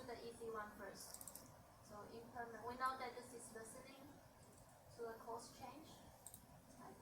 the easy one first. So implement, we know that this is listening to the course change. Right?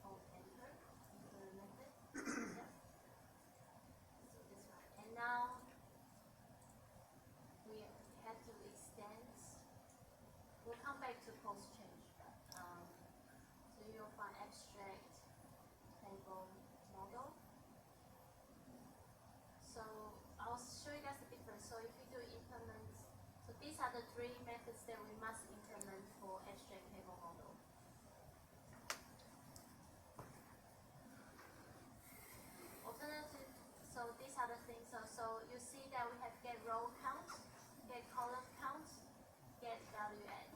Hold enter the method. Yep. So this one. And now we have to extend. We'll come back to course change. So you'll find abstract table model. So I'll show you guys the difference. So if you do implement, so these are the three methods that we must implement for abstract table model. Alternative, so these are the things. So you see that we have get row count, get column count, get value add.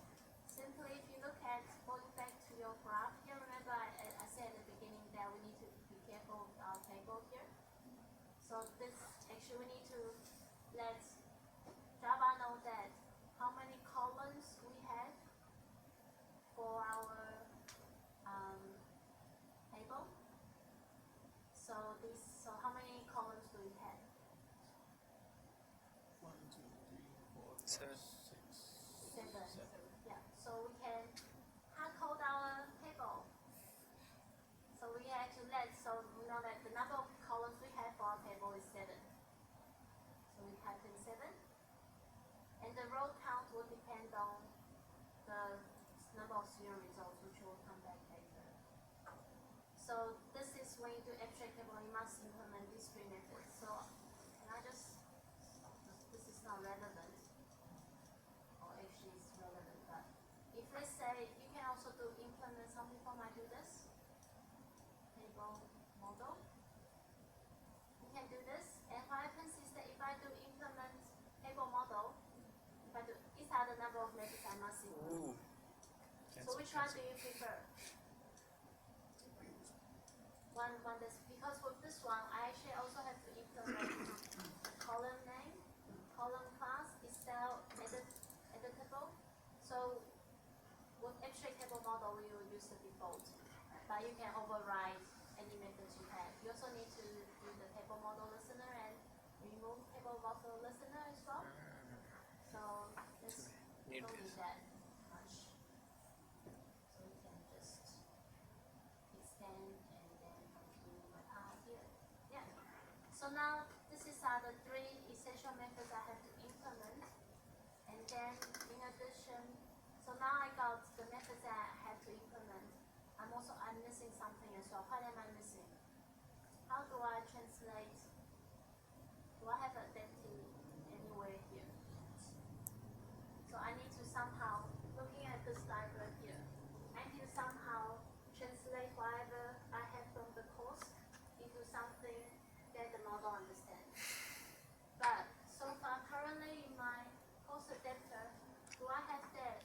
Simply, if you look at going back to your graph here, remember I said at the beginning that we need to be careful with our table here. So this actually we need to let Java know that how many columns we have for our table. So how many columns do we have? 1, 2, 3, 4, 7. 5, 6, 7. Yeah. So we can hard code our table. So we have to so we know that the number of columns we have for our table is 7. So we type in 7. And the row count will depend on the number of student results, which will come back later. So this is when you do abstract table, you must implement these three methods. So can I just, this is not relevant, or actually it's relevant, but if let's say, you can also do implement, some people might do this, table model. You can do this, and what happens is that if I do implement table model, these are the number of methods I must implement. So which one do you prefer? One that's, because with this one, I actually also have to implement column name, column class is now editable. So with abstract table model, we will use the default, but you can override any methods you have. You also need to do the table model listener and remove table model listener as well. So this don't need that much. So we can just extend and then continue my path here. Yeah. So now this is the three essential methods I have to implement. And then in addition, so now I got the methods that I have to implement. I'm missing something as well. What am I missing? How do I translate? Do I have adaptive anywhere here? So I need to somehow, looking at this diagram here, I need to somehow translate whatever I have from the course into something that the model understands. But so far, currently in my course adapter, do I have that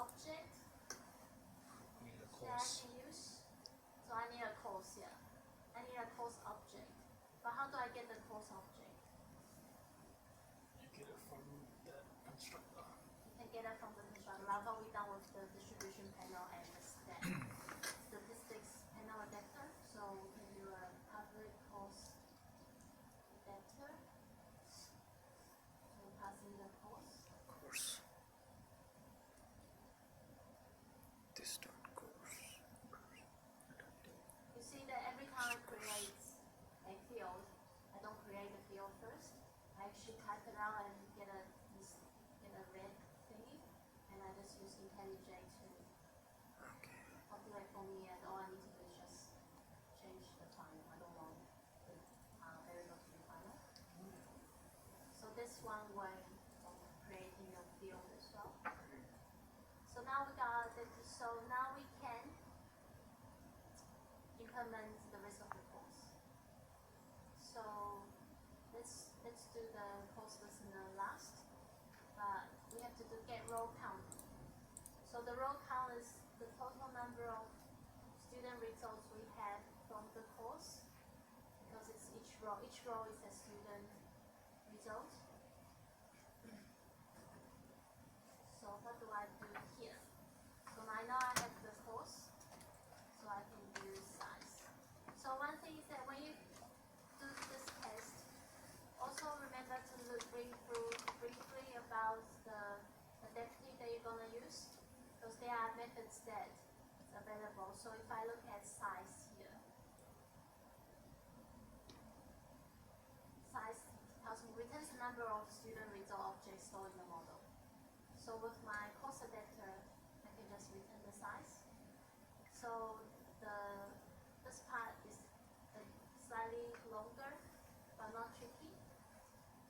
object that I can use? So I need a course here. I need a course object. But how do I get the course object? You get it from the constructor. You can get it from the constructor. Like what we done with the distribution panel and the statistics panel adapter. So we can do a public course adapter. So pass in the course. Course. This dot course. You see that every time I create a field, I don't create the field first. I actually type it out and get a red thingy, and I just use IntelliJ to populate for me, and all I need to do is just change the final. I don't want the variable to be final. So this one way of creating a field as well. So now we got it. So now we can implement the rest of the course. So let's do the course listener last. But we have to do get row count. So the row count is the total number of student results we have from the course, because it's each row. Each row is a student result. So what do I do here? So I know I have the course, so I can do size. So one thing is that when you do the remember to read through briefly about the identity that you're gonna use, because there are methods that is available. So if I look at size here, size tells me returns the number of student result objects stored in the model. So with my course adapter, I can just return the size. So this part is slightly longer, but not tricky.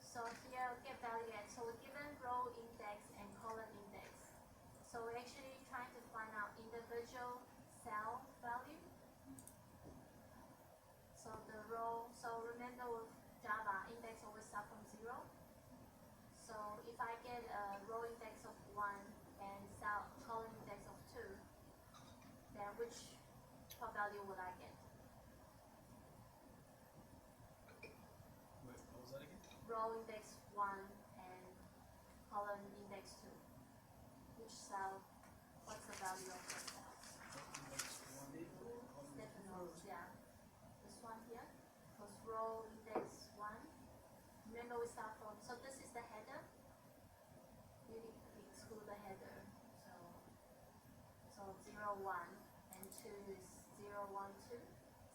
So here, get value at. So we're given row index and column index. So we're actually trying to find out individual cell value. So the row, so remember with Java, index always start from 0. So if I get a row index of 1 and column index of 2, then what value would I get? Wait, what was that again? Row index 1 and column index 2. Which cell, what's the value of the cells? Stephanos, yeah. This one here, because row index 1. Remember we start from, so this is the header. We exclude the header. So 0, 1, and 2 is 0, 1, 2.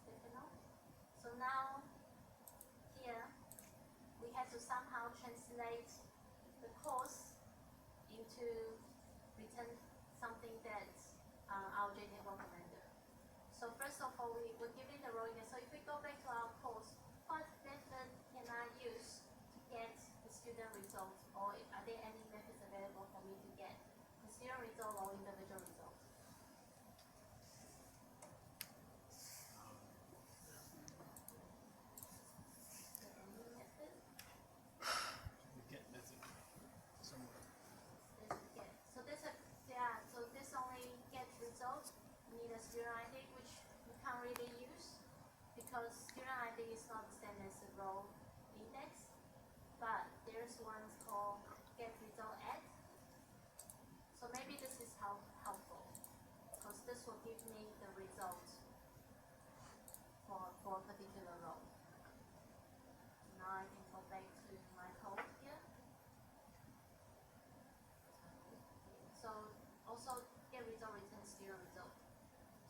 Stephanos. So now, here, we have to somehow translate the course into return something that our JTable will render. So first of all, we're given the row index. So if we go back to our course, what method can I use to get the student results? Or are there any methods available for me to get the student result or individual result? Get method somewhere. So this only get result. We need a student ID, which we can't really use because student ID is not the same as the row index. But there's one called get result add. So maybe this is helpful because this will give me the result for a particular row. Now I can go back to my code here. So also get result returns student result.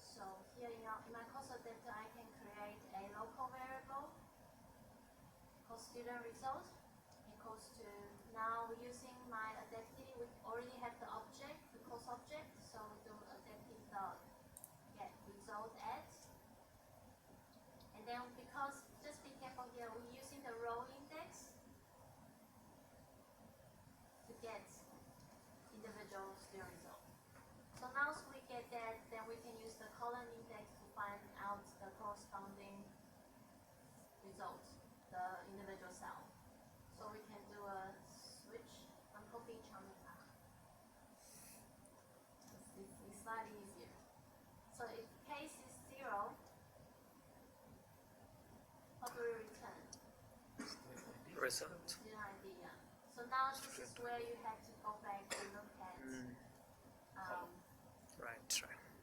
So here in my course adapter, I can create a local variable called student result equals to, now we're using my adaptive, we already have the object, the course object, so we do adaptive dot get result at. And then because, just be careful here, we're using the row index to get individual student result. So now we get that, then we can use the column index to find out the corresponding result, the individual cell. So we can do a switch on copy Chamika. It's slightly easier. So if case is 0, what do we return? Result. Student ID, yeah. So now this is where you have to go back and look at Right.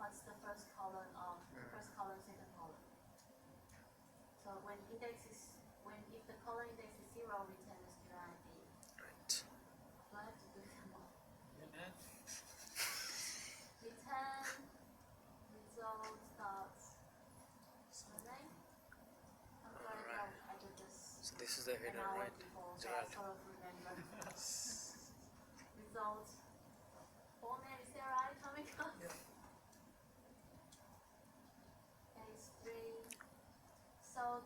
what's the first column of first column, second column. So if the column index is 0, return the student ID. Right. Do I have to do them all? Yeah. Return result dot surname. I'm sorry, Alright. I did this So this is the an header, hour right? before, so I Gerald. sort of remember. Result. Full name, is that right, Tomika? Yeah. Page 3. So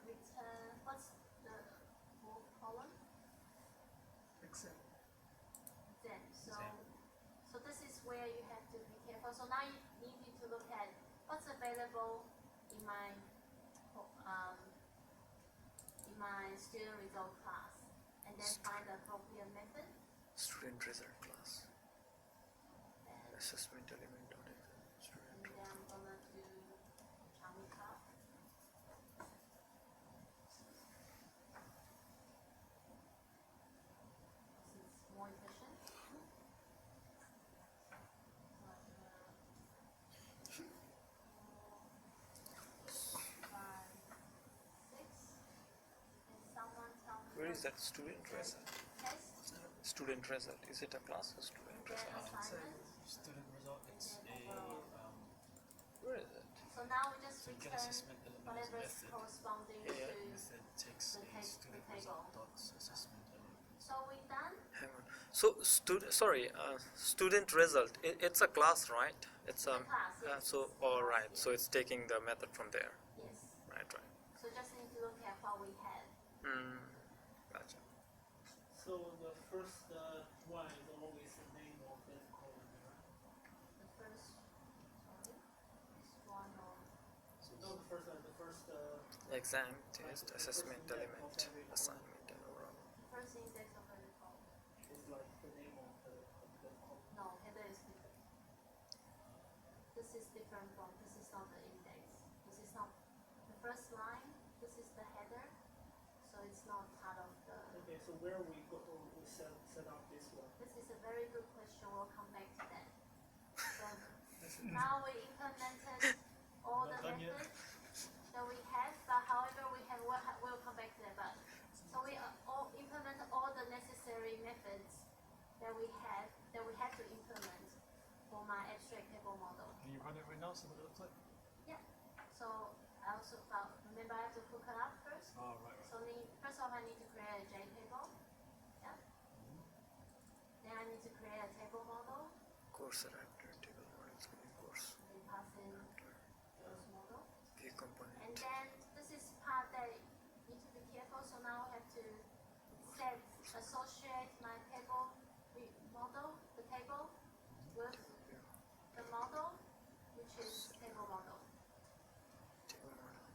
return, what's the full column? Except. Then, so Exam. so this is where you have to be careful. So now you need to look at what's available in my student result class, and then find the appropriate method. Student result class. And Assessment element dot student then I'm gonna do Chamika. This is more efficient. So, 5, 6. Can someone tell me Where is is that? Student result. test, Student result. Is it a class or student then result? assignment, Student result, it's and a, then overall. Where is it? So now we just so you get return assessment element as whatever is method. corresponding Yeah. to. Method takes the a student table. result dot assessment element. So we done. Hang on. So student result. It's a class, right? It's The class, yes. so It's the all class, right. yes. So it's taking the method from there. Yes. Right. So just need to look at what we have. Gotcha. So the first one is always the name of that column, right? The first, sorry, this one or So no, the first Exam, Right, test, the assessment first index element, of every column. assignment, and overall. the first index of every column. is like the name of that column. No, header is different. This is different from, this is not the index. This is not the first line, this is the header. So it's not part of the, Okay, so where we go, we set up this one. this is a very good question, we'll come back to that. So now we implemented all the Not done yet. methods that we have, but however we'll come back to that. But so we all implement all the necessary methods that we have to implement for my abstract table model. Can you run it right now, see what it looks like? Yeah. So I also remember I have to hook it up first. Oh, right. So first off I need to create a JTable. Yeah. Then I need to create a table model. Course adapter, table models, course, And pass in those model. view component. And then this is part that need to be careful. So now I have to associate my table model, the table, with the model, which is table model. Table model.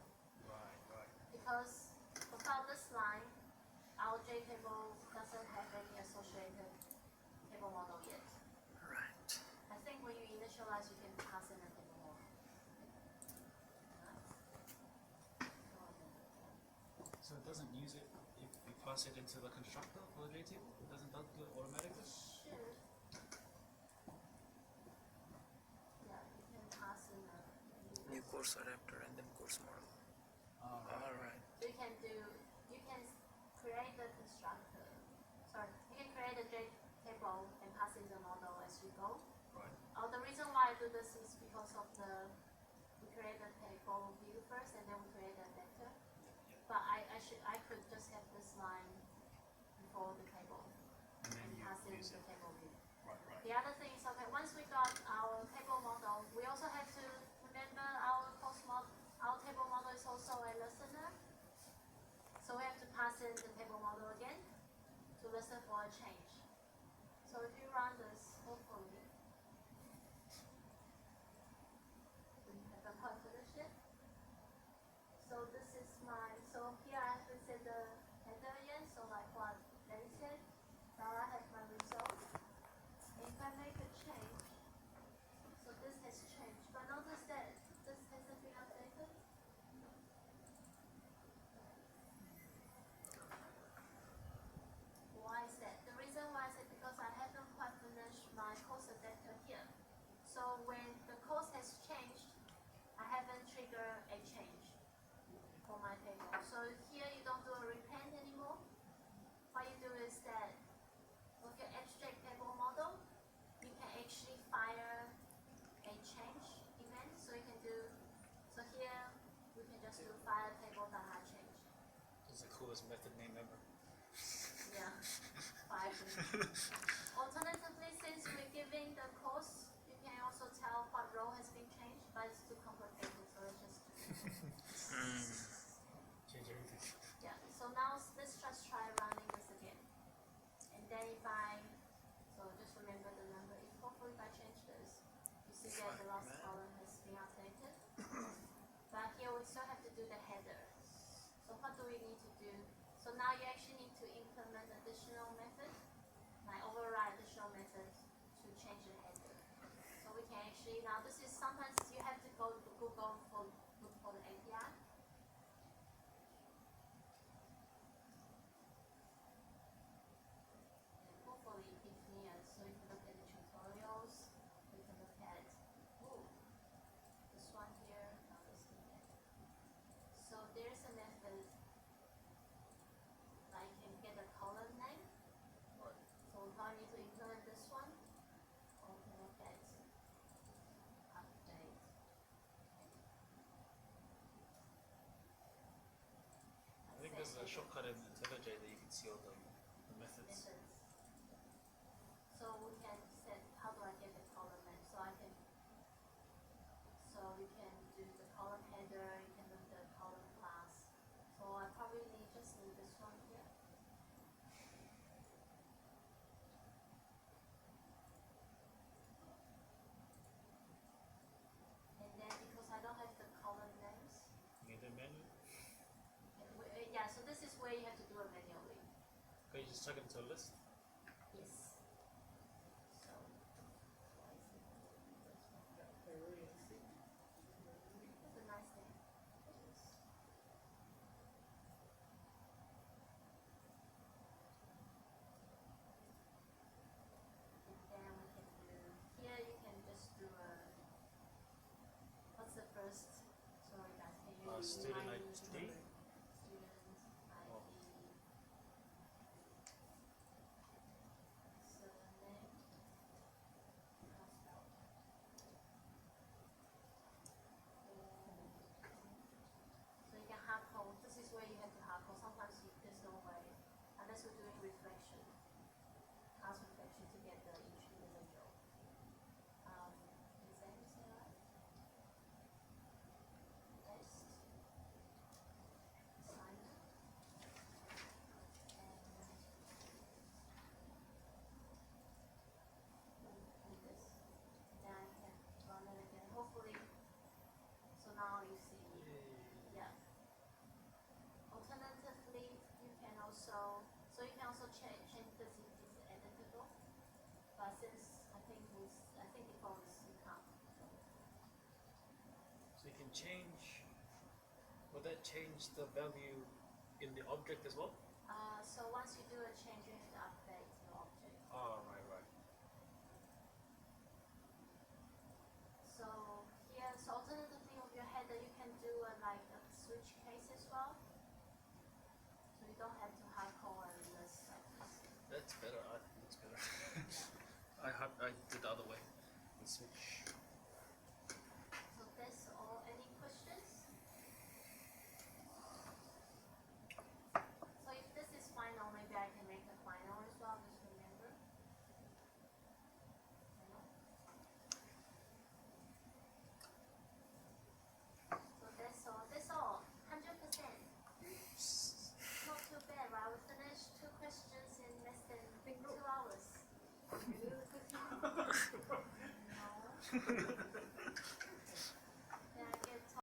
Right. Because without this line, our JTable doesn't have any associated table model yet. Right. I think when you initialize, you can pass in a table model. So it doesn't use it if you pass it into the constructor for the JTable? It doesn't do it automatically? Should. Yeah, you can pass in a. New course adapter and then course model. All right. You can create the constructor. Sorry, you can create a JTable and pass in the model as you go. Right. The reason why I do this is because of we create the table view first and then we create a vector. But I could just have this line before the table And then and you pass in use the it. table view. Right. The other thing is, okay, once we got our table model, we also have to remember our table model is also a listener. So we have to pass in the table model again to listen for a change. So if you run this, hopefully, we haven't quite finished it. So this is so here I have to set the header again, so like what Lenny said. Now I have my result. If I make a change, so this has changed, but notice that this hasn't been updated. Why is that? The reason why is that because I haven't quite finished my course adapter here. So when the course has changed, I haven't triggered a change for my table. So here you don't do a repend anymore. What you do is that with your abstract table model, you can actually fire a change event. So you can do, so here we can just do fire table.change. It's the coolest method name ever. Yeah, fire. Alternatively, since we're giving the course, you can also tell what row has been changed, but it's too complicated, so let's just Change everything. yeah. So now let's just try running this again. And then if so just remember the number. Hopefully if I change this, you see that the last column has been updated. But here we still have to do the header. So what do we need to do? So now you actually need to implement additional method, like override additional method to change the header. So we can actually, now this is sometimes you have to go to Google for look for the API. Hopefully it's near, so you can look at the tutorials, you can look at, this one here, now let's look at. So there's a method, I can get a shortcut in IntelliJ that you can see all the methods. methods. So we can set, how do I get the column name? So you can do the column header, you can do the column class. So I probably just need this one here. And then because I don't have the column names, You need a menu. yeah, so this is where you have to do it manually. Can you just check it into a list? Yes. So, that's a nice name. And then we can do, here you can just do a, what's the first, sorry guys, can you Student remind me? ID. Student ID. Oh. Surname. How spelled? So you can hard code. This is where you have to hard code. Sometimes there's no way, unless we're doing reflection, class reflection to get the each individual. Exam, is that right? Test. Assignment. And this. Then I can run it again. Hopefully. So now you see. Yeah. Alternatively, you can also, so you can also change this if it's editable. But since I think default is you can't. So you can change. Will that change the value in the object as well? So once you do a change, you have to update the object. Oh, right. So here, so alternatively of your header, you can do like a switch case as well. So you don't have to hardcore and list like this. That's better. I think that's better. I did the other way. And switch. So that's all. Any questions? So if this is final, maybe I can make a final as well, just remember. So that's all. 100%. Not too bad, right? We finished 2 questions in less than 2 hours. No.